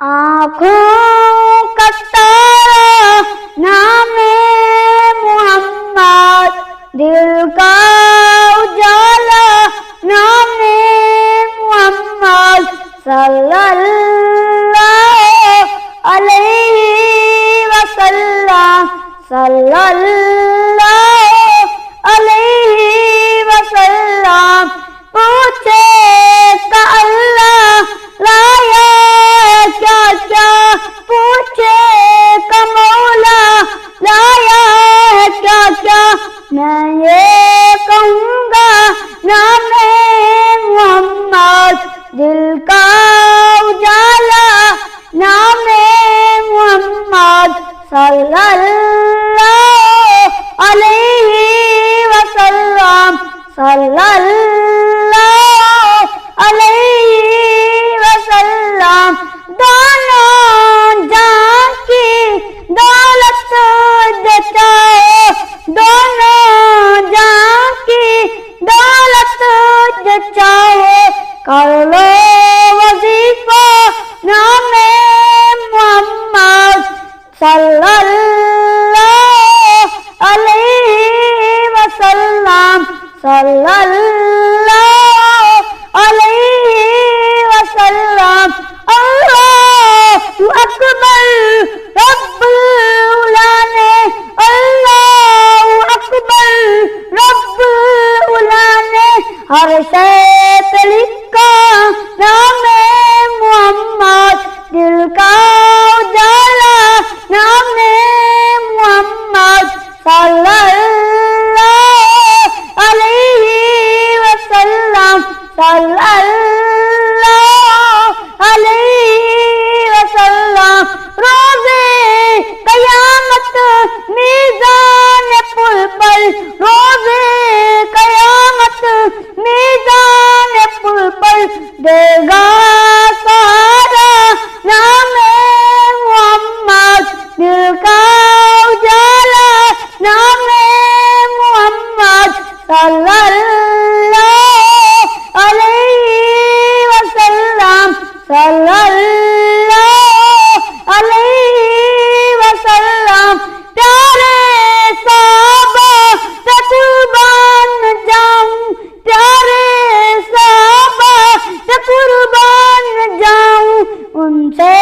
آنکھوں کا تارا نام محمد، دل کا اجالا نام محمد، صلی اللہ علیہ وسلم، صلی اللہ علیہ وسلم۔ پوچھے کا اللہ لایا کیا کیا، پوچھے کا مولا لایا ہے کیا کیا، میں یہ کہوں گا نام محمد، دل کا اجالا نام محمد، صلی اللہ علیہ وسلم، صلی اللہ علیہ وسلم۔ دونوں جہاں کی دولت جچائے، دونوں جہاں کی دولت جچائے، کر لو وظیفہ نام محمد، صلی اللہ علیہ وسلم، صلی اللہ علیہ وسلم۔ اللہ اکبر رب العلا نے، اللہ اکبر رب العلا نے ہر شے پہ لکھا نام محمد، دل کا اجالا نام محمد، صلی اللہ علیہ وسلم، صلی اللہ علیہ وسلم۔ روزے قیامت میزان پل پر، روزے قیامت میزان پل پر، دے گا سہارا نام محمد، دل کا اجالا نام محمد، صلی اللہ علیہ وسلم، صلی اللہ علیہ وسلم۔ پیارے صحابہ سے قربان جاؤں، پیارے صحابہ سے قربان جاؤں، ان سے